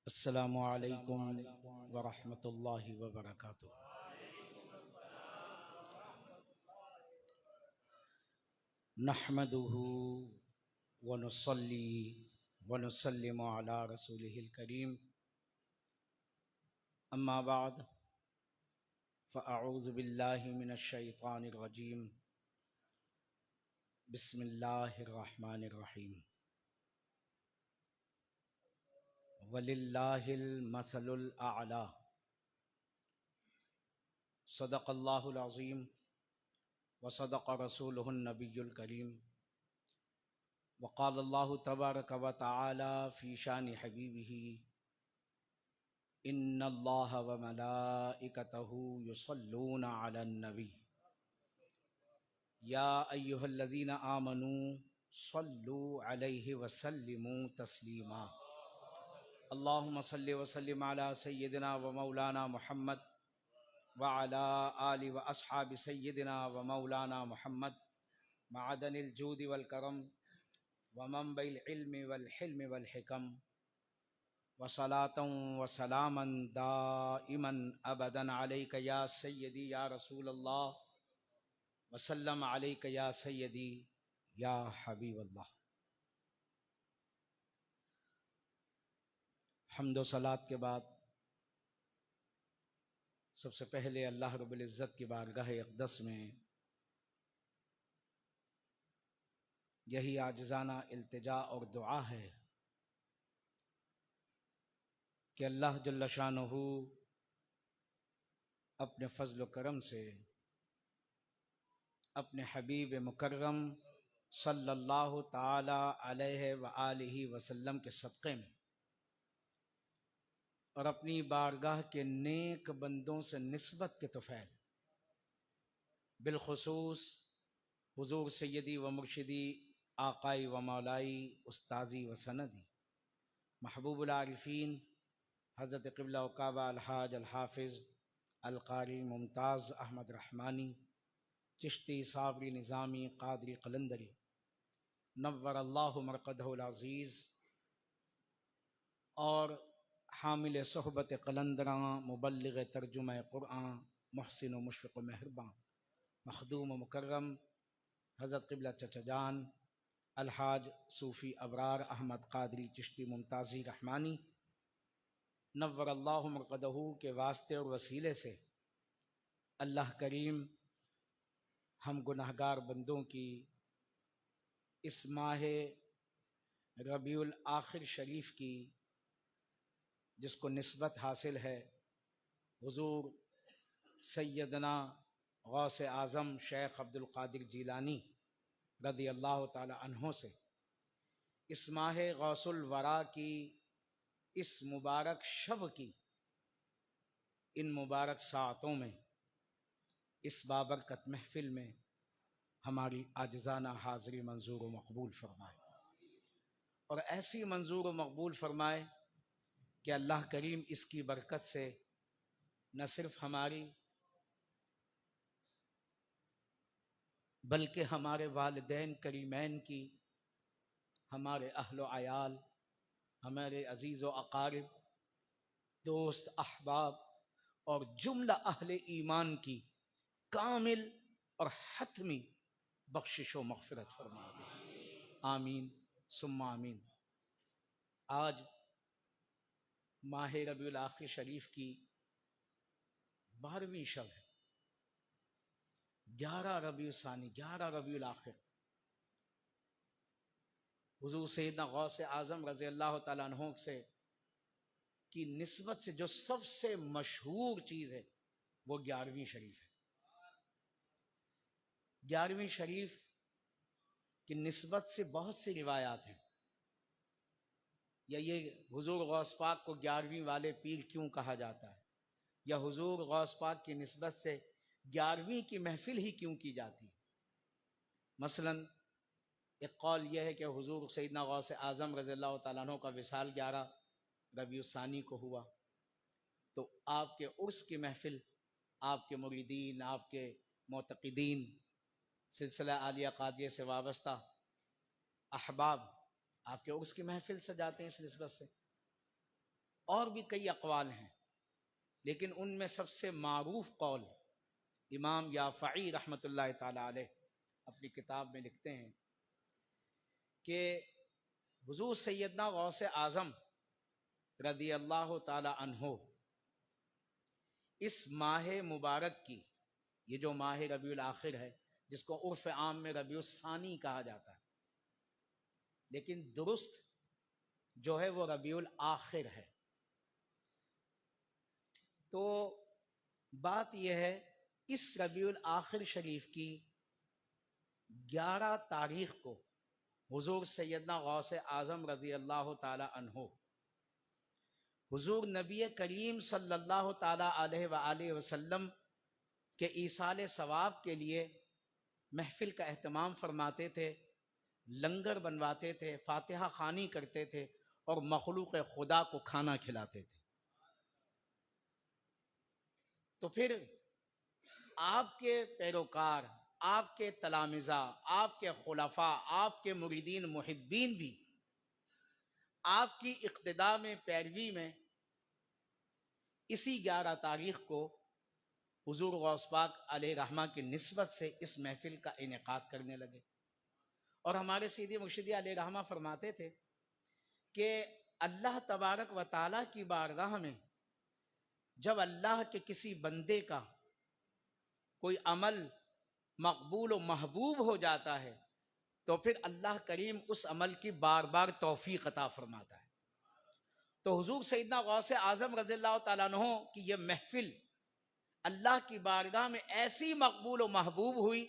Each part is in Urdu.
السلام علیکم ورحمۃ اللہ وبرکاتہ۔ نحمده ونصلی ونسلم علی رسولہ الکریم، اما بعد فاعوذ باللہ من الشیطان الرجیم، بسم اللہ الرحمن الرحیم۔ وللہ المثل الاعلی، صدق اللہ العظیم وصدق رسولہ النبی الکریم، وقال اللہ تبارک و تعالی فی شان حبیبہ، ان اللہ وملائکتہ یصلون علی النبی یا ایہا الذین آمنوا صلوا علیہ وسلموا تسلیما۔ اللہم صل وسلم علی سیدنا و مولانا محمد وعلی آل و اصحاب سیدنا و مولانا محمد، معدن الجود والکرم ومنبع العلم والحلم والحکم، وصلاة وسلاما دائما ابدا علیک یا سیدی یا رسول اللہ، وسلم علیک یا سیدی یا حبیب اللہ۔ حمد و صلات کے بعد سب سے پہلے اللہ رب العزت کی بارگاہ اقدس میں یہی عاجزانہ التجا اور دعا ہے کہ اللہ جل شانہ اپنے فضل و کرم سے اپنے حبیب مکرم صلی اللہ تعالی علیہ وآلہ وسلم کے صدقے میں اور اپنی بارگاہ کے نیک بندوں سے نسبت کے طفیل، بالخصوص حضور سیدی و مرشدی آقائی و مولائی استاذی و سندی محبوب العارفین حضرت قبلہ و کعبہ الحاج الحافظ القاری ممتاز احمد رحمانی چشتی صابری نظامی قادری قلندری نور اللہ مرقدہ العزیز، اور حامل صحبت قلندراں مبلغ ترجمہ قرآن محسن و مشفق و مہرباں مخدوم و مکرم حضرت قبلہ چچا جان الحاج صوفی ابرار احمد قادری چشتی ممتازی رحمانی نور اللہ مرقدہ کے واسطے اور وسیلے سے اللہ کریم ہم گناہگار بندوں کی اس ماہ ربیع الآخر شریف کی، جس کو نسبت حاصل ہے حضور سیدنا غوث اعظم شیخ عبد القادر جیلانی رضی اللہ تعالی عنہ سے، اس ماہ غوث الورا کی اس مبارک شب کی ان مبارک ساعتوں میں اس بابرکت محفل میں ہماری عاجزانہ حاضری منظور و مقبول فرمائے، اور ایسی منظور و مقبول فرمائے کہ اللہ کریم اس کی برکت سے نہ صرف ہماری بلکہ ہمارے والدین کریمین کی، ہمارے اہل و عیال، ہمارے عزیز و اقارب، دوست احباب اور جملہ اہل ایمان کی کامل اور حتمی بخشش و مغفرت فرما دے، آمین ثم آمین۔ آج ماہ ربیع الاخر شریف کی 12ویں شب ہے، 11 ربیع ثانی، 11 ربیع الاخر۔ حضور سیدنا غوث اعظم رضی اللہ تعالیٰ عنہ سے کی نسبت سے جو سب سے مشہور چیز ہے وہ 11ویں شریف ہے۔ 11ویں شریف کی نسبت سے بہت سی روایات ہیں، یا یہ حضور غوث پاک کو 11ویں والے پیر کیوں کہا جاتا ہے، یا حضور غوث پاک کی نسبت سے 11ویں کی محفل ہی کیوں کی جاتی ہے۔ مثلا ایک قول یہ ہے کہ حضور سیدنا غوث اعظم رضی اللہ تعالیٰ عنہ کا وصال 11 ربیع الثانی کو ہوا، تو آپ کے عرس کی محفل، آپ کے مریدین، آپ کے معتقدین، سلسلہ عالیہ قادریہ سے وابستہ احباب آپ کے عرس کی محفل سجاتے ہیں اس نسبت سے۔ اور بھی کئی اقوال ہیں، لیکن ان میں سب سے معروف قول امام یافعی رحمۃ اللہ تعالی علیہ اپنی کتاب میں لکھتے ہیں کہ حضور سیدنا غوث اعظم رضی اللہ تعالی عنہ اس ماہ مبارک کی، یہ جو ماہ ربیع الاخر ہے جس کو عرف عام میں ربیع الثانی کہا جاتا ہے، لیکن درست جو ہے وہ ربیع الاخر ہے. تو بات یہ ہے اس ربیع الاخر شریف کی 11 تاریخ کو حضور سیدنا غوث اعظم رضی اللہ تعالی عنہ حضور نبی کریم صلی اللہ تعالی علیہ وآلہ وسلم کے ایصال ثواب کے لیے محفل کا اہتمام فرماتے تھے، لنگر بنواتے تھے، فاتحہ خوانی کرتے تھے اور مخلوق خدا کو کھانا کھلاتے تھے. تو پھر آپ کے پیروکار، آپ کے تلامذہ، آپ کے خلفاء، آپ کے مریدین محبین بھی آپ کی اقتداء میں، پیروی میں اسی 11 تاریخ کو حضور غوث پاک علیہ رحمہ کی نسبت سے اس محفل کا انعقاد کرنے لگے. اور ہمارے سیدی مرشدی علیہ رحمہ فرماتے تھے کہ اللہ تبارک و تعالیٰ کی بارگاہ میں جب اللہ کے کسی بندے کا کوئی عمل مقبول و محبوب ہو جاتا ہے تو پھر اللہ کریم اس عمل کی بار بار توفیق عطا فرماتا ہے. تو حضور سیدنا غوث اعظم رضی اللہ تعالیٰ عنہ کی یہ محفل اللہ کی بارگاہ میں ایسی مقبول و محبوب ہوئی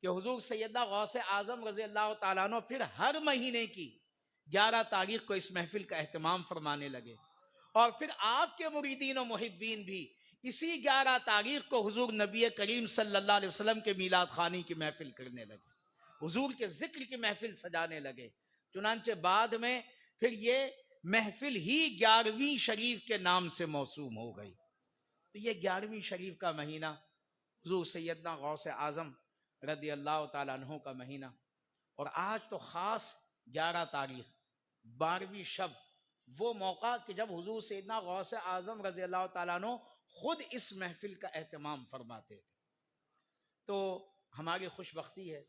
کہ حضور سیدنا غوث اعظم رضی اللہ تعالیٰ عنہ پھر ہر مہینے کی 11 تاریخ کو اس محفل کا اہتمام فرمانے لگے. اور پھر آپ کے مریدین و محبین بھی اسی 11 تاریخ کو حضور نبی کریم صلی اللہ علیہ وسلم کے میلاد خوانی کی محفل کرنے لگے، حضور کے ذکر کی محفل سجانے لگے. چنانچہ بعد میں پھر یہ محفل ہی 11ویں شریف کے نام سے موسوم ہو گئی. تو یہ 11ویں شریف کا مہینہ حضور سیدنا غوث اعظم رضی اللہ تعالیٰ عنہ کا مہینہ، اور آج تو خاص 11 تاریخ 12ویں شب، وہ موقع کہ جب حضور سیدنا غوث اعظم رضی اللہ تعالیٰ عنہ خود اس محفل کا اہتمام فرماتے تھے. تو ہماری خوش بختی ہے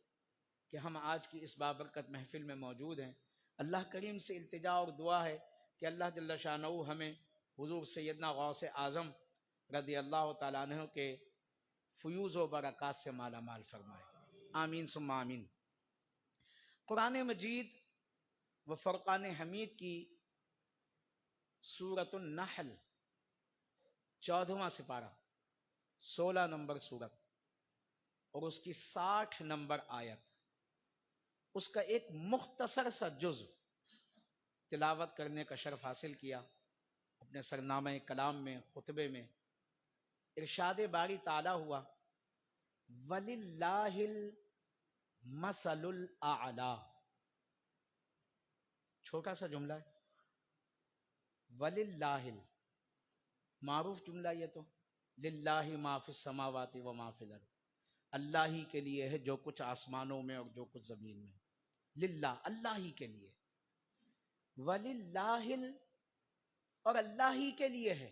کہ ہم آج کی اس بابرکت محفل میں موجود ہیں. اللہ کریم سے التجا اور دعا ہے کہ اللہ جل شانہ ہمیں حضور سیدنا غوث اعظم رضی اللہ تعالیٰ عنہ کے فیوز و برکات سے مالا مال فرمائے. آمین ثم آمین. قرآن مجید و فرقان حمید کی سورۃ النحل 14واں سپارہ 16 نمبر سورت اور اس کی 60 نمبر آیت، اس کا ایک مختصر سا جز تلاوت کرنے کا شرف حاصل کیا اپنے سرنامہ کلام میں، خطبے میں. ارشاد باری تعالی ہوا وَلِلَّهِ الْمَثَلُ الْأَعْلَى. چھوٹا سا جملہ ہے، وَلِلَّهِ، معروف جملہ یہ تو، للہ ما فی السماوات و ما فی الارض، اللہ ہی کے لیے ہے جو کچھ آسمانوں میں اور جو کچھ زمین میں. للہ، اللہ ہی کے لیے. وَلِلَّهِ اور اللہ ہی کے لیے ہے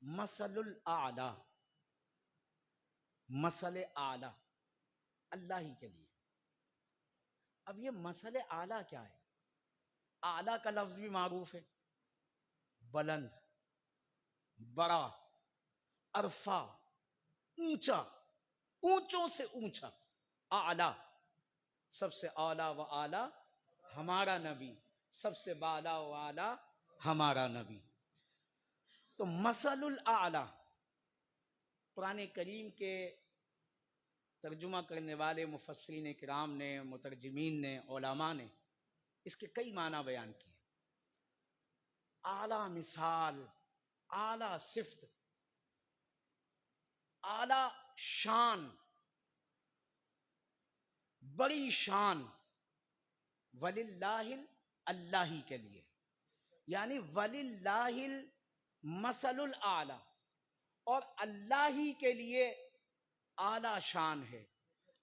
مثل الاعلی، مثل اعلی اللہ ہی کے لیے. اب یہ مثل اعلی کیا ہے؟ اعلی کا لفظ بھی معروف ہے، بلند، بڑا، عرفہ، اونچا، اونچوں سے اونچا. اعلی، سب سے اعلی و اعلی ہمارا نبی، سب سے بالا و اعلی ہمارا نبی. تو مثل الاعلی قرآن کریم کے ترجمہ کرنے والے مفسرین کرام نے، مترجمین نے، علماء نے اس کے کئی معنی بیان کیے. اعلیٰ مثال، اعلیٰ صفت، اعلیٰ شان، بڑی شان. وَلِلَّهِ، اللہ ہی کے لیے، یعنی وَلِلَّهِ الْمَثَلُ الْأَعْلَى، اور اللہ ہی کے لیے اعلیٰ شان ہے،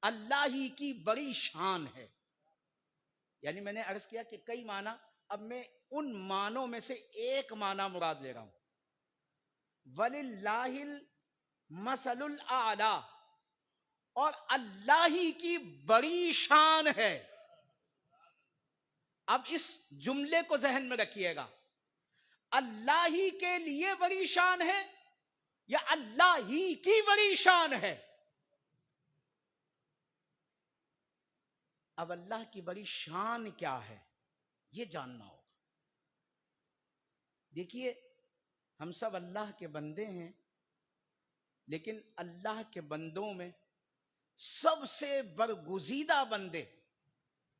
اللہ ہی کی بڑی شان ہے. یعنی میں نے عرض کیا کہ کئی معنی، اب میں ان معنوں میں سے ایک معنی مراد لے رہا ہوں. وَلِلَّهِ الْمَثَلُ الْأَعْلَى، اور اللہ ہی کی بڑی شان ہے. اب اس جملے کو ذہن میں رکھیے گا، اللہ ہی کے لیے بڑی شان ہے یا اللہ ہی کی بڑی شان ہے؟ اب اللہ کی بڑی شان کیا ہے یہ جاننا ہوگا. دیکھیے ہم سب اللہ کے بندے ہیں، لیکن اللہ کے بندوں میں سب سے برگزیدہ بندے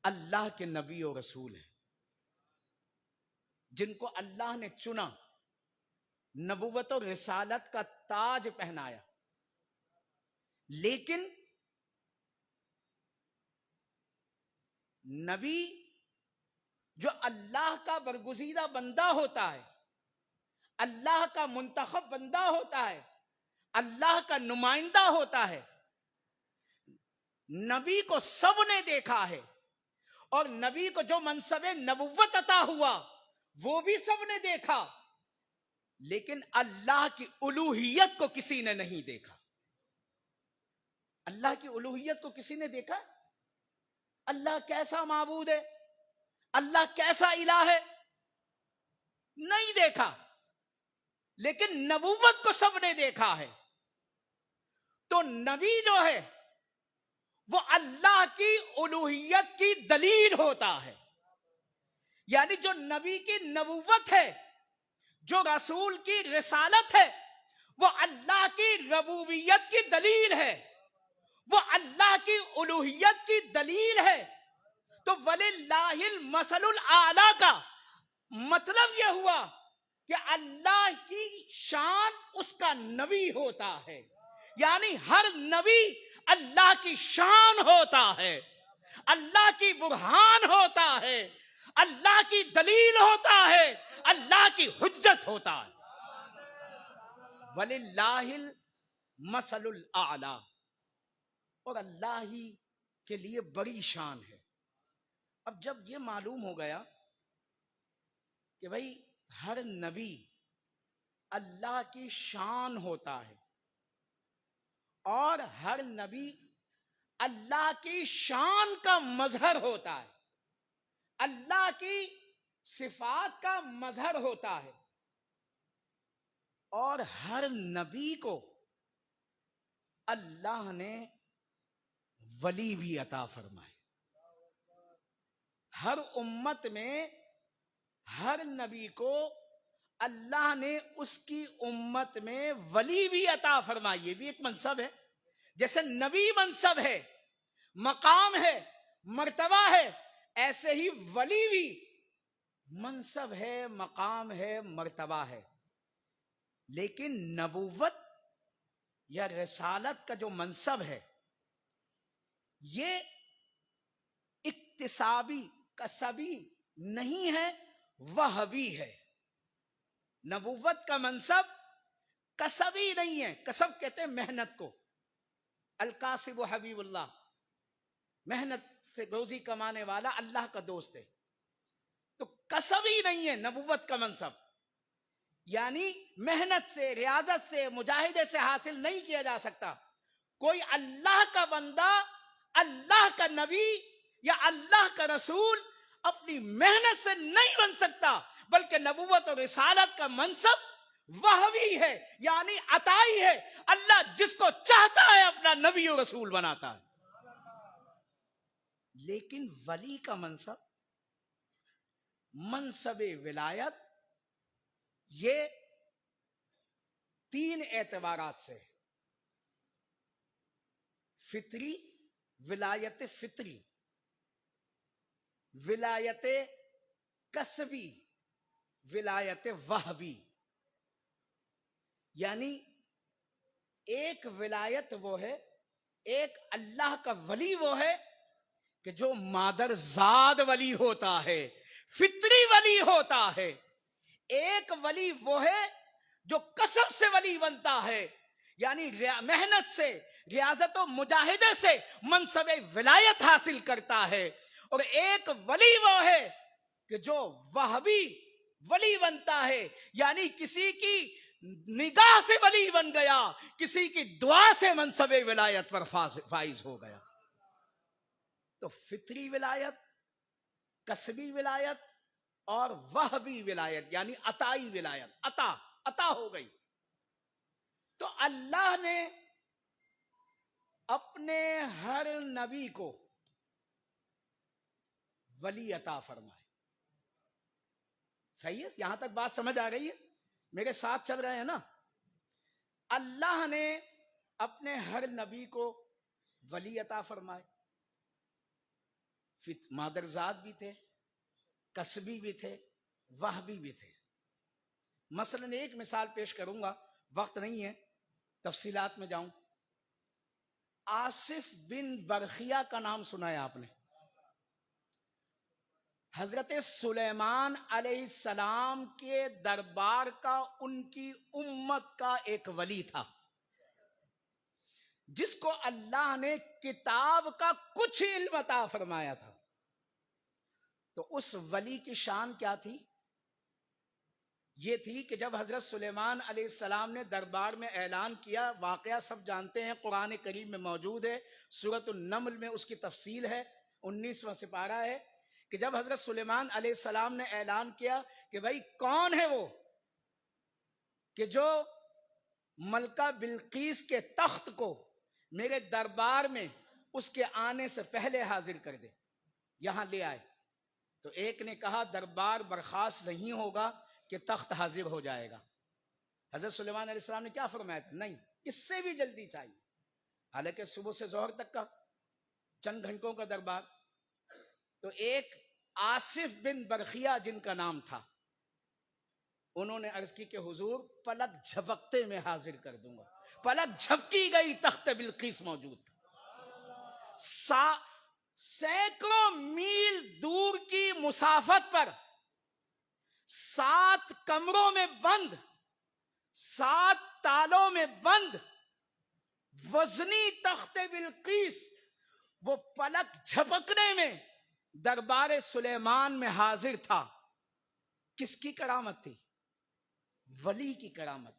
اللہ کے نبی و رسول ہیں، جن کو اللہ نے چنا، نبوت و رسالت کا تاج پہنایا. لیکن نبی جو اللہ کا برگزیدہ بندہ ہوتا ہے، اللہ کا منتخب بندہ ہوتا ہے، اللہ کا نمائندہ ہوتا ہے، نبی کو سب نے دیکھا ہے، اور نبی کو جو منصب نبوت عطا ہوا وہ بھی سب نے دیکھا، لیکن اللہ کی الوہیت کو کسی نے نہیں دیکھا. اللہ کی الوہیت کو کسی نے دیکھا؟ اللہ کیسا معبود ہے، اللہ کیسا الہ ہے، نہیں دیکھا. لیکن نبوت کو سب نے دیکھا ہے. تو نبی جو ہے وہ اللہ کی الوہیت کی دلیل ہوتا ہے. یعنی جو نبی کی نبوت ہے، جو رسول کی رسالت ہے، وہ اللہ کی ربوبیت کی دلیل ہے، وہ اللہ کی الوہیت کی دلیل ہے. تو وَلِلَّهِ الْمَثَلُ الْأَعْلَى کا مطلب یہ ہوا کہ اللہ کی شان اس کا نبی ہوتا ہے. یعنی ہر نبی اللہ کی شان ہوتا ہے، اللہ کی برہان ہوتا ہے، اللہ کی دلیل ہوتا ہے، اللہ کی حجت ہوتا ہے. وَلِلَّهِ الْمَثَلُ الْأَعْلَى، اور اللہ ہی کے لیے بڑی شان ہے. اب جب یہ معلوم ہو گیا کہ بھئی ہر نبی اللہ کی شان ہوتا ہے اور ہر نبی اللہ کی شان کا مظہر ہوتا ہے، اللہ کی صفات کا مظہر ہوتا ہے، اور ہر نبی کو اللہ نے ولی بھی عطا فرمائے. ہر امت میں ہر نبی کو اللہ نے اس کی امت میں ولی بھی عطا فرمائی. یہ بھی ایک منصب ہے. جیسے نبی منصب ہے، مقام ہے، مرتبہ ہے، ایسے ہی ولی بھی منصب ہے، مقام ہے، مرتبہ ہے. لیکن نبوت یا رسالت کا جو منصب ہے یہ اکتسابی، کسبی نہیں ہے، وہبی ہے. نبوت کا منصب کسبی نہیں ہے. کسب کہتے ہیں محنت کو. الکاسب حبیب اللہ، محنت سے روزی کمانے والا اللہ کا دوست ہے. تو کسبی نہیں ہے نبوت کا منصب. یعنی محنت سے، ریاضت سے، مجاہدے سے حاصل نہیں کیا جا سکتا. کوئی اللہ کا بندہ، اللہ کا نبی یا اللہ کا رسول اپنی محنت سے نہیں بن سکتا، بلکہ نبوت اور رسالت کا منصب وہبی ہے، یعنی عطائی ہے. اللہ جس کو چاہتا ہے اپنا نبی و رسول بناتا ہے. لیکن ولی کا منصب، منصب ولایت، یہ تین اعتبارات سے: فطری، ولایت فطری، ولایت کسبی، ولایت وہبی. یعنی ایک ولایت وہ ہے، ایک اللہ کا ولی وہ ہے کہ جو مادر زاد ولی ہوتا ہے، فطری ولی ہوتا ہے. ایک ولی وہ ہے جو کسب سے ولی بنتا ہے، یعنی محنت سے، ریاضت و مجاہدے سے منصب ولایت حاصل کرتا ہے. اور ایک ولی وہ ہے کہ جو وہبی ولی بنتا ہے، یعنی کسی کی نگاہ سے ولی بن گیا، کسی کی دعا سے منصب ولایت پر فائز ہو گیا۔ تو فطری ولایت، کسبی ولایت اور وہبی ولایت یعنی عطائی ولایت، عطا ہو گئی۔ تو اللہ نے اپنے ہر نبی کو ولی عطا فرمائے۔ صحیح ہے؟ یہاں تک بات سمجھ آ رہی ہے؟ میرے ساتھ چل رہے ہیں نا؟ اللہ نے اپنے ہر نبی کو ولی عطا فرمائے، مادرزاد بھی تھے، کسبی بھی تھے، وہبی بھی تھے۔ مثلا ایک مثال پیش کروں گا، وقت نہیں ہے تفصیلات میں جاؤں۔ آصف بن برخیہ کا نام سنا ہے آپ نے؟ حضرت سلیمان علیہ السلام کے دربار کا، ان کی امت کا ایک ولی تھا، جس کو اللہ نے کتاب کا کچھ علم عطا فرمایا تھا۔ تو اس ولی کی شان کیا تھی؟ یہ تھی کہ جب حضرت سلیمان علیہ السلام نے دربار میں اعلان کیا، واقعہ سب جانتے ہیں، قرآن کریم میں موجود ہے، سورۃ النمل میں اس کی تفصیل ہے، 19واں سپارہ ہے، کہ جب حضرت سلیمان علیہ السلام نے اعلان کیا کہ بھائی کون ہے وہ کہ جو ملکہ بلقیس کے تخت کو میرے دربار میں اس کے آنے سے پہلے حاضر کر دے، یہاں لے آئے۔ تو ایک نے کہا دربار برخاست نہیں ہوگا کہ تخت حاضر ہو جائے گا۔ حضرت سلیمان علیہ السلام نے کیا فرمایا تھا؟ نہیں، اس سے بھی جلدی چاہیے، حالانکہ صبح سے ظہر تک کا چند گھنٹوں کا دربار۔ تو ایک آصف بن برخیہ جن کا نام تھا، انہوں نے عرض کی کہ حضور پلک جھپکتے میں حاضر کر دوں گا۔ پلک جھپکی گئی، تخت بلقیس موجود تھا۔ سینکڑوں میل دور کی مسافت پر 7 کمروں میں بند، 7 تالوں میں بند وزنی تخت بلقیس، وہ پلک جھپکنے میں دربار سلیمان میں حاضر تھا۔ کس کی کرامت تھی؟ ولی کی کرامت۔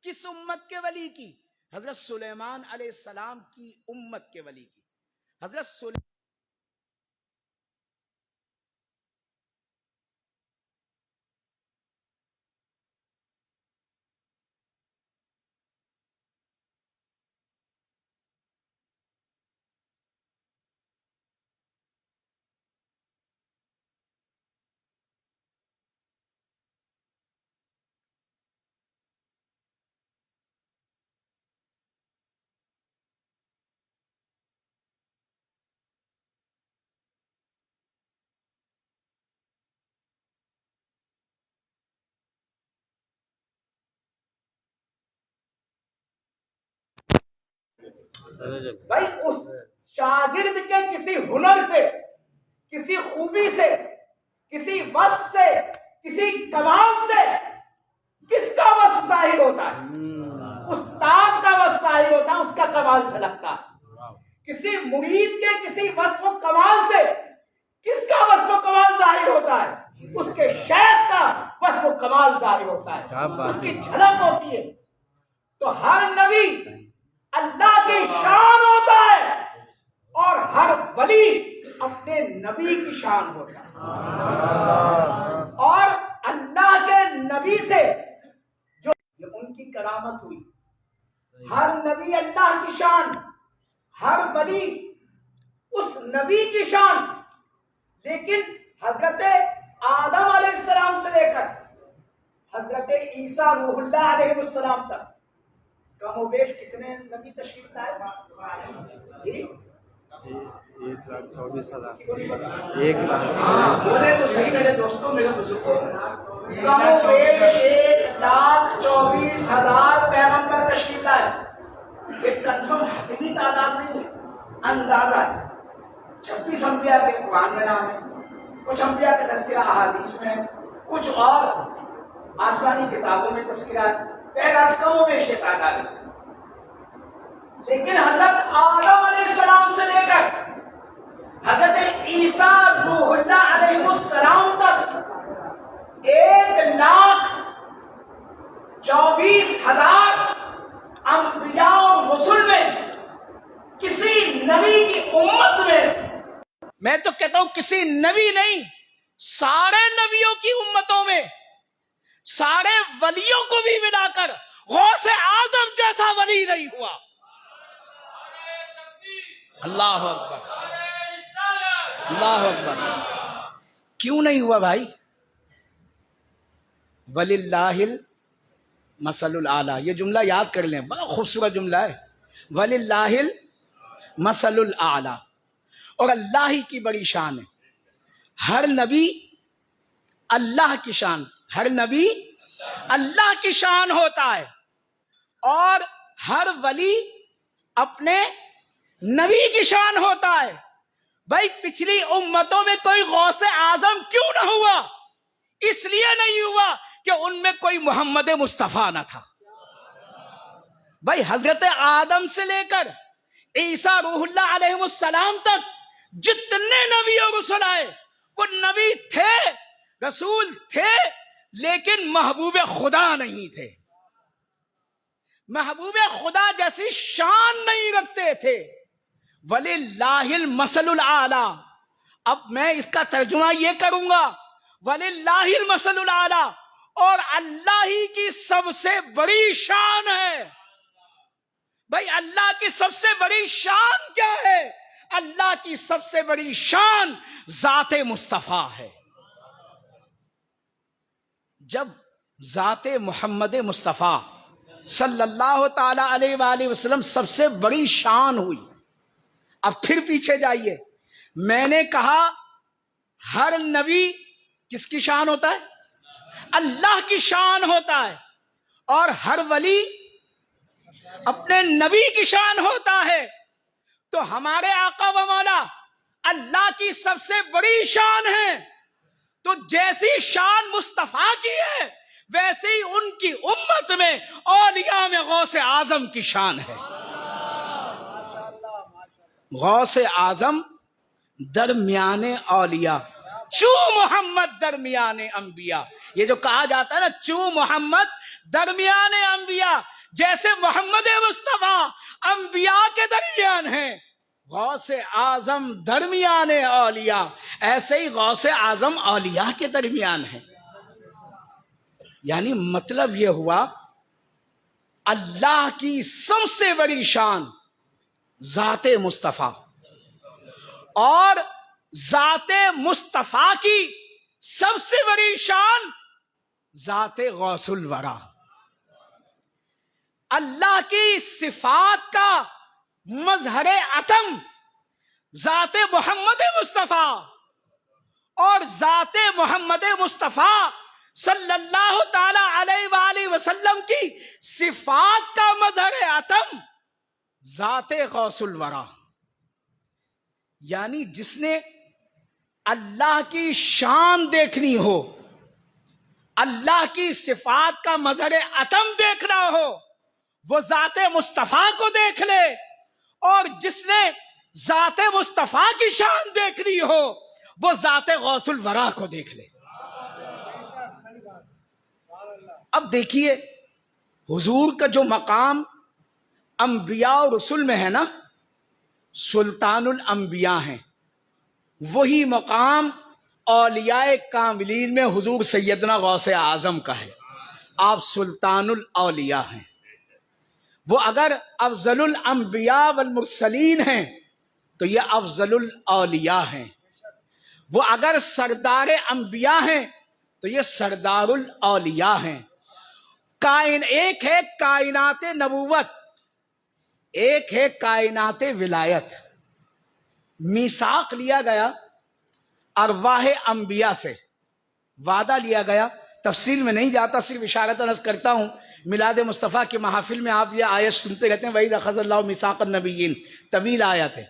کس امت کے ولی کی؟ حضرت سلیمان علیہ السلام کی امت کے ولی کی۔ حضرت سلیمان بھائی اس شاگرد کے کسی ہنر سے، کسی خوبی سے، کسی وصف سے، کسی کمال سے کس کا وصف ظاہر ہوتا ہے؟ استاد کا وصف ظاہر ہوتا ہے، اس کا کمال جھلکتا ہے۔ کسی مرید کے کسی وصف و کمال سے کس کا وصف و کمال ظاہر ہوتا ہے؟ اس کے شیخ کا وصف و کمال ظاہر ہوتا ہے، اس کی جھلک ہوتی ہے۔ تو ہر نبی اللہ کی شان ہوتا ہے اور ہر ولی اپنے نبی کی شان ہوتا ہے۔ اور اللہ کے نبی سے جو ان کی کرامت ہوئی، ہر نبی اللہ کی شان، ہر ولی اس نبی کی شان۔ لیکن حضرت آدم علیہ السلام سے لے کر حضرت عیسیٰ روح اللہ علیہ السلام تک کم و بیش کتنے نبی تشریف لائے؟ 1,24,000 بولے تو صحیح میرے دوستوں، میرے بزرگوں، کم و بیش 1,24,000 پیغمبر تشریف لائے۔ ایک کنفرم حتمی تعداد نہیں ہے، اندازہ ہے۔ 26 انبیاء کے قرآن میں نام ہے، کچھ انبیاء کا تذکرہ احادیث میں ہے، کچھ اور آسمانی کتابوں میں تذکرہ ہے، پیغام کم و بیش تعداد ہے۔ لیکن حضرت آدم علیہ السلام سے لے کر حضرت عیسیٰ روح اللہ علیہ السلام تک 1,24,000 انبیاء اور رسل میں کسی نبی کی امت میں تو کہتا ہوں کسی نبی نہیں، سارے نبیوں کی امتوں میں، سارے ولیوں کو بھی ملا کر غوث اعظم جیسا ولی نہیں ہوا۔ اللہ اکبر، اللہ اکبر۔ کیوں نہیں ہوا بھائی؟ وَلِلَّهِ الْمَثَلُ الْأَعْلَى، یہ جملہ یاد کر لیں، بڑا خوبصورت جملہ ہے۔ وَلِلَّهِ الْمَثَلُ الْأَعْلَى، اور اللہ ہی کی بڑی شان ہے۔ ہر نبی اللہ کی شان، ہر نبی اللہ کی شان ہوتا ہے، اور ہر ولی اپنے نبی کی شان ہوتا ہے۔ بھائی پچھلی امتوں میں کوئی غوث اعظم کیوں نہ ہوا؟ اس لیے نہیں ہوا کہ ان میں کوئی محمد مصطفیٰ نہ تھا۔ بھائی حضرت آدم سے لے کر عیسیٰ روح اللہ علیہ السلام تک جتنے نبی اور رسول آئے، وہ نبی تھے، رسول تھے، لیکن محبوب خدا نہیں تھے، محبوب خدا جیسی شان نہیں رکھتے تھے۔ وَلِلَّهِ الْمَثَلُ الْأَعْلَى، اب میں اس کا ترجمہ یہ کروں گا، وَلِلَّهِ الْمَثَلُ الْأَعْلَى، اور اللہ ہی کی سب سے بڑی شان ہے۔ بھائی اللہ کی سب سے بڑی شان کیا ہے؟ اللہ کی سب سے بڑی شان ذات مصطفیٰ ہے۔ جب ذات محمد مصطفیٰ صلی اللہ تعالی علیہ وآلہ وسلم سب سے بڑی شان ہوئی، اب پھر پیچھے جائیے، میں نے کہا ہر نبی کس کی شان ہوتا ہے؟ اللہ کی شان ہوتا ہے، اور ہر ولی اپنے نبی کی شان ہوتا ہے۔ تو ہمارے آقا و مولا اللہ کی سب سے بڑی شان ہے، تو جیسی شان مصطفیٰ کی ہے ویسے ہی ان کی امت میں اولیاء میں غوث اعظم کی شان ہے۔ غوث اعظم درمیان اولیاء، چو محمد درمیان انبیاء، یہ جو کہا جاتا ہے نا چو محمد درمیان انبیاء، جیسے محمد مصطفیٰ انبیاء کے درمیان ہیں، غوث اعظم درمیان اولیاء، ایسے ہی غوث اعظم اولیاء کے درمیان ہیں۔ یعنی مطلب یہ ہوا اللہ کی سب سے بڑی شان ذات مصطفیٰ، اور ذات مصطفیٰ کی سب سے بڑی شان ذات غوث الورا۔ اللہ کی صفات کا مظہر عتم ذات محمد مصطفیٰ، اور ذات محمد مصطفیٰ صلی اللہ تعالی علیہ وآلہ وسلم کی صفات کا مظہر عتم ذات غوث الورا۔ یعنی جس نے اللہ کی شان دیکھنی ہو، اللہ کی صفات کا مظہر عتم دیکھنا ہو، وہ ذات مصطفیٰ کو دیکھ لے، اور جس نے ذات مصطفیٰ کی شان دیکھنی ہو وہ ذات غوث الورا کو دیکھ لے۔ اب دیکھیے حضور کا جو مقام انبیاء اور رسول میں ہے نا، سلطان الانبیاء ہیں، وہی مقام اولیاء کاملین میں حضور سیدنا غوث اعظم کا ہے۔ آپ سلطان الاولیاء ہیں، وہ اگر افضل الانبیاء والمرسلین ہیں تو یہ افضل الاولیاء ہیں، وہ اگر سردار انبیاء ہیں تو یہ سردار الاولیاء ہیں۔ ایک ہے کائنات نبوت، ایک ہے کائنات ولایت۔ میثاق لیا گیا ارواح انبیاء سے، وعدہ لیا گیا، تفصیل میں نہیں جاتا، صرف اشارت عرض کرتا ہوں۔ میلاد مصطفیٰ کی محافل میں آپ یہ آیت سنتے رہتے ہیں، وَإِذْ أَخَذَ اللَّهُ مِيثَاقَ النَّبِيِّينَ، طویل آیت ہے۔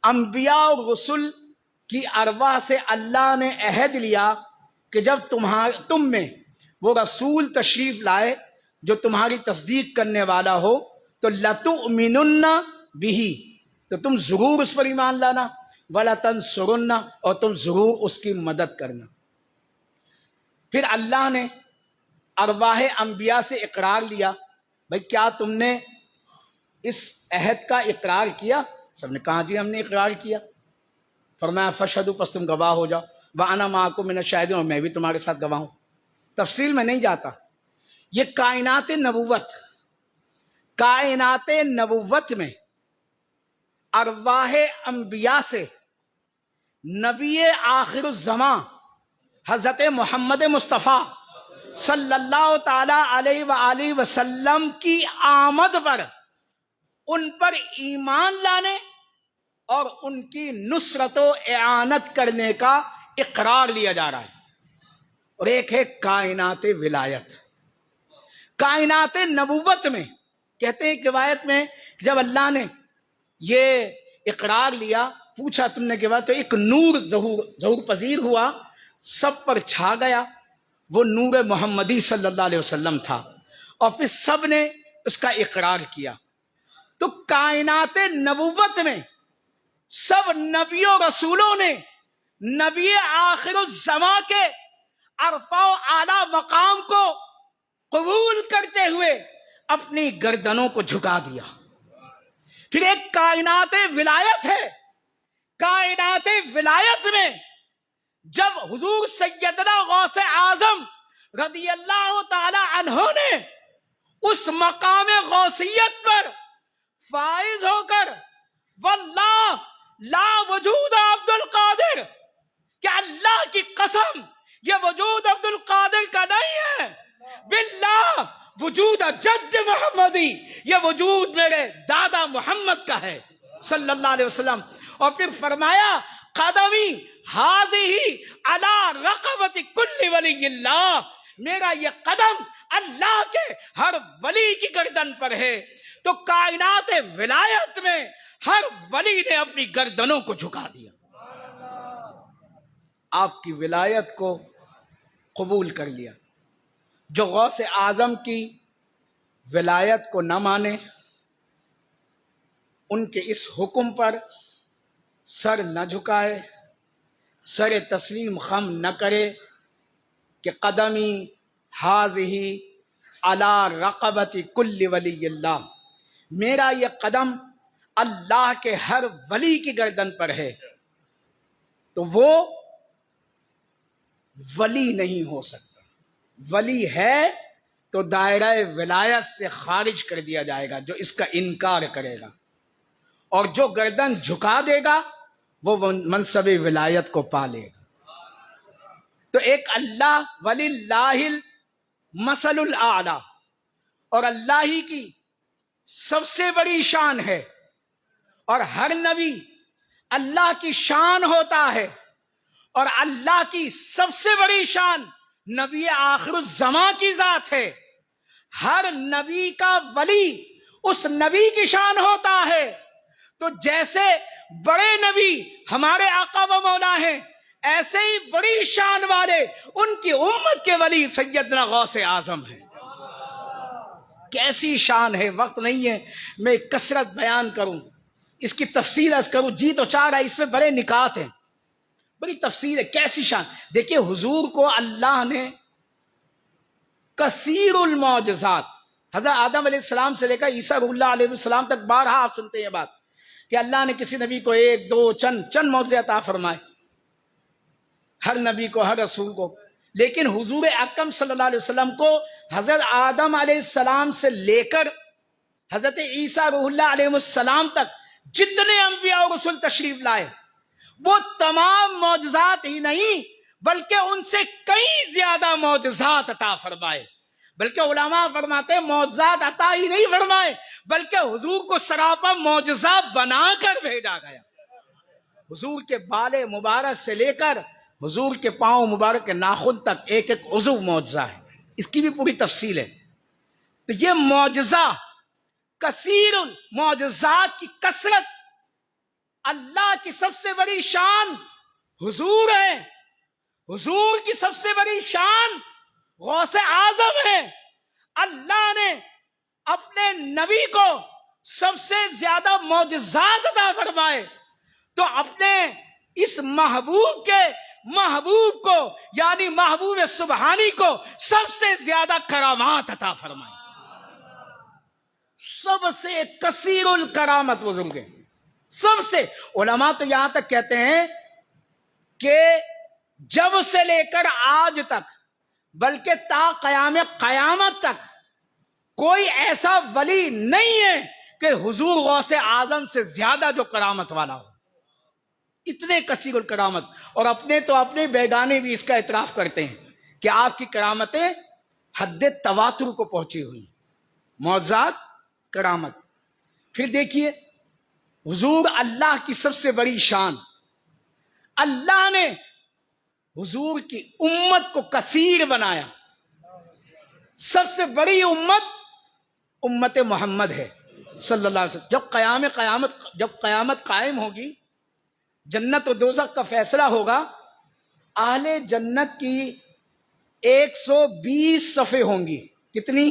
انبیاء اور رسل کی ارواح سے اللہ نے عہد لیا کہ جب تم میں وہ رسول تشریف لائے جو تمہاری تصدیق کرنے والا ہو تو لَتُؤْمِنُنَّ بِهِ، تو تم ضرور اس پر ایمان لانا، وَلَتَنْصُرُنَّ، اور تم ضرور اس کی مدد کرنا۔ پھر اللہ نے ارواح انبیاء سے اقرار لیا، بھئی کیا تم نے اس عہد کا اقرار کیا؟ سب نے کہا جی ہم نے اقرار کیا۔ فرمایا فَاشْهَدُوا، پس تم گواہ ہو جاؤ، وَأَنَا مَعَكُم مِّنَ الشَّاهِدِينَ، اور میں بھی تمہارے ساتھ گواہ ہوں۔ تفصیل میں نہیں جاتا، یہ کائنات نبوت میں ارواح انبیاء سے نبی آخر الزمان حضرت محمد مصطفیٰ صلی اللہ تعالی علیہ وآلہ وسلم کی آمد پر ان پر ایمان لانے اور ان کی نصرت و اعانت کرنے کا اقرار لیا جا رہا ہے۔ اور ایک ہے کائنات ولایت۔ کائنات نبوت میں کہتے ہیں روایت میں جب اللہ نے یہ اقرار لیا، پوچھا تم نے کے بعد، تو ایک نور ظہور پذیر ہوا، سب پر چھا گیا، وہ نور محمدی صلی اللہ علیہ وسلم تھا، اور پھر سب نے اس کا اقرار کیا۔ تو کائنات نبوت میں سب نبیوں رسولوں نے نبی آخر الزمان کے عرفہ و اعلیٰ مقام کو قبول کرتے ہوئے اپنی گردنوں کو جھکا دیا۔ پھر ایک کائنات ولایت ہے۔ کائنات ولایت میں جب حضور سیدنا غوث اعظم رضی اللہ تعالی عنہ نے اس مقام غوثیت پر فائز ہو کر واللہ لا وجود عبد القادر، کہ اللہ کی قسم یہ وجود عبد القادر کا نہیں ہے، باللہ وجود جد محمدی، یہ وجود میرے دادا محمد کا ہے صلی اللہ علیہ وسلم۔ اور پھر فرمایا قدمی ہذہ علی رقبۃ کل ولی اللہ، میرا یہ قدم اللہ کے ہر ولی کی گردن پر ہے۔ تو کائنات ولایت میں ہر ولی نے اپنی گردنوں کو جھکا دیا، آپ کی ولایت کو قبول کر لیا۔ جو غوث اعظم کی ولایت کو نہ مانے، ان کے اس حکم پر سر نہ جھکائے، سر تسلیم خم نہ کرے کہ قدمی ہذہ علی رقبۃ کل ولی اللہ، میرا یہ قدم اللہ کے ہر ولی کی گردن پر ہے، تو وہ ولی نہیں ہو سکتا۔ ولی ہے تو دائرہ ولایت سے خارج کر دیا جائے گا جو اس کا انکار کرے گا، اور جو گردن جھکا دے گا وہ منصب ولایت کو پا لے گا۔ تو ایک اللہ وللہ المثل الاعلی، اور اللہ ہی کی سب سے بڑی شان ہے، اور ہر نبی اللہ کی شان ہوتا ہے، اور اللہ کی سب سے بڑی شان نبی آخر الزمان کی ذات ہے۔ ہر نبی کا ولی اس نبی کی شان ہوتا ہے۔ تو جیسے بڑے نبی ہمارے آقا و مولا ہیں، ایسے ہی بڑی شان والے ان کی امت کے ولی سیدنا غوث اعظم ہیں۔ کیسی شان ہے، وقت نہیں ہے میں کثرت بیان کروں، اس کی تفصیل از کروں، جی تو چاہ رہا ہے، اس میں بڑے نکات ہیں، بڑی تفصیل ہے۔ کیسی شان، دیکھیے حضور کو اللہ نے کثیر المعجزات، حضرت آدم علیہ السلام سے لے کر عیسیٰ روح اللہ علیہ السلام تک بارہا آپ سنتے ہیں یہ بات کہ اللہ نے کسی نبی کو ایک دو چند معجزے عطا فرمائے، ہر نبی کو، ہر رسول کو، لیکن حضور اکرم صلی اللہ علیہ وسلم کو حضرت آدم علیہ السلام سے لے کر حضرت عیسیٰ روح اللہ علیہ السلام تک جتنے انبیاء و رسول تشریف لائے، وہ تمام معجزات ہی نہیں بلکہ ان سے کئی زیادہ معجزات عطا فرمائے۔ بلکہ علماء فرماتے ہیں معجزات عطا ہی نہیں فرمائے بلکہ حضور کو سراپا معجزہ بنا کر بھیجا گیا۔ حضور کے بال مبارک سے لے کر حضور کے پاؤں مبارک کے ناخن تک ایک ایک عضو معجزہ ہے، اس کی بھی پوری تفصیل ہے۔ تو یہ معجزہ، کثیر معجزات کی کثرت، اللہ کی سب سے بڑی شان حضور ہے، حضور کی سب سے بڑی شان غوث اعظم ہے۔ اللہ نے اپنے نبی کو سب سے زیادہ معجزات عطا فرمائے، تو اپنے اس محبوب کو یعنی محبوب سبحانی کو سب سے زیادہ کرامات عطا فرمائے. سب سے کثیر الکرامت بزرگ ہیں. سب سے علماء تو یہاں تک کہتے ہیں کہ جب سے لے کر آج تک بلکہ تا قیامت تک کوئی ایسا ولی نہیں ہے کہ حضور غوث اعظم سے زیادہ جو کرامت والا ہو. اتنے کثیر الکرامت. اور اپنے بیگانے بھی اس کا اعتراف کرتے ہیں کہ آپ کی کرامتیں حد تواتر کو پہنچی ہوئی. معجزات، کرامت. پھر دیکھیے حضور اللہ کی سب سے بڑی شان. اللہ نے حضور کی امت کو کثیر بنایا. سب سے بڑی امت محمد ہے صلی اللہ علیہ وسلم. جب قیامت قائم ہوگی، جنت و دوزخ کا فیصلہ ہوگا، اہل جنت کی 120 صفیں ہوں گی. کتنی؟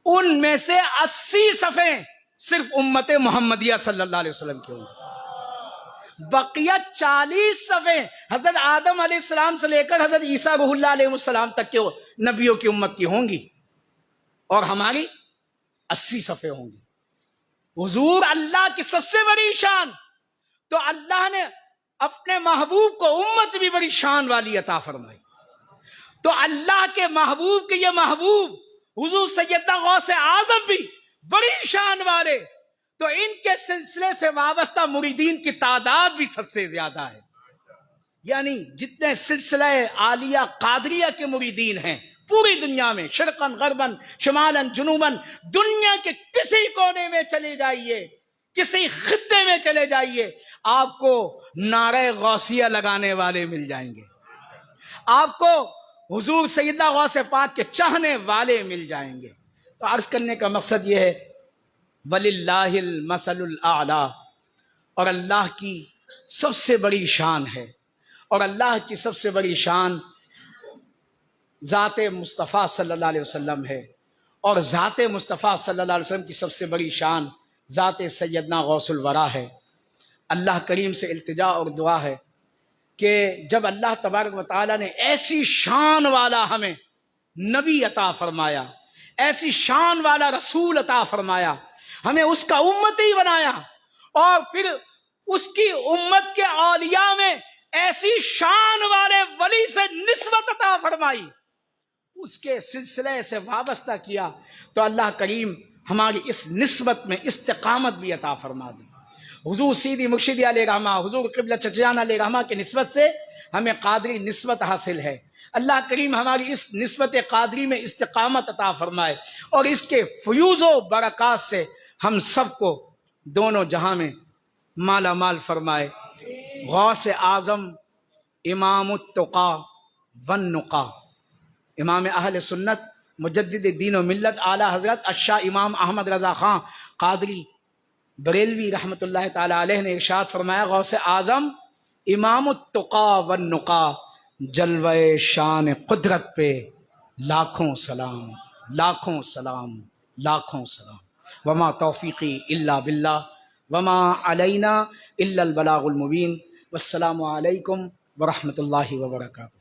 ان میں سے 80 صفیں صرف امت محمدیہ صلی اللہ علیہ وسلم کی ہوں گی. بقیہ 40 صفیں حضرت آدم علیہ السلام سے لے کر حضرت عیسیٰ روح اللہ علیہ السلام تک کے نبیوں کی امت کی ہوں گی، اور ہماری 80 صفیں ہوں گی. حضور اللہ کی سب سے بڑی شان. تو اللہ نے اپنے محبوب کو امت بھی بڑی شان والی عطا فرمائی. تو اللہ کے محبوب کے یہ محبوب حضور سیدنا غوث اعظم بھی بڑی شان والے. تو ان کے سلسلے سے وابستہ مریدین کی تعداد بھی سب سے زیادہ ہے. یعنی جتنے سلسلہ عالیہ قادریہ کے مریدین ہیں پوری دنیا میں، شرقاً غرباً شمالاً جنوباً، دنیا کے کسی کونے میں چلے جائیے، کسی خطے میں چلے جائیے، آپ کو نعرہ غوثیہ لگانے والے مل جائیں گے. آپ کو حضور سیدنا غوث پاک کے چاہنے والے مل جائیں گے. تو عرض کرنے کا مقصد یہ ہے وَلِلَّهِ الْمَثَلُ الْأَعْلَىٰ. اور اللہ کی سب سے بڑی شان ہے، اور اللہ کی سب سے بڑی شان ذات مصطفیٰ صلی اللہ علیہ وسلم ہے. اور ذات مصطفیٰ صلی اللہ علیہ وسلم کی سب سے بڑی شان ذات سیدنا غوث الورا ہے. اللہ کریم سے التجا اور دعا ہے کہ جب اللہ تبارک و تعالیٰ نے ایسی شان والا ہمیں نبی عطا فرمایا، ایسی شان والا رسول عطا فرمایا، ہمیں اس کا امتی بنایا، اور پھر اس کی امت کے اولیاء میں ایسی شان والے ولی سے نسبت عطا فرمائی، اس کے سلسلے سے وابستہ کیا، تو اللہ کریم ہماری اس نسبت میں استقامت بھی عطا فرما دی. حضور سیدی مرشدی علیہ رحمہ، حضور قبلہ چچا جان علیہ رحمہ کی نسبت سے ہمیں قادری نسبت حاصل ہے. اللہ کریم ہماری اس نسبت قادری میں استقامت عطا فرمائے، اور اس کے فیوز و برکات سے ہم سب کو دونوں جہاں میں مالا مال فرمائے. غوث اعظم امام التقا والنقا، امام اہل سنت مجدد دین و ملت اعلیٰ حضرت الشاہ امام احمد رضا خان قادری بریلوی رحمۃ اللہ تعالی علیہ نے ارشاد فرمایا غوث اعظم امام التقا والنقا، جلوہ شان قدرت پہ لاکھوں سلام، لاکھوں سلام، لاکھوں سلام. وما توفیقی الا باللہ وما علینا الا البلاغ المبین. والسلام علیکم ورحمۃ اللہ وبرکاتہ.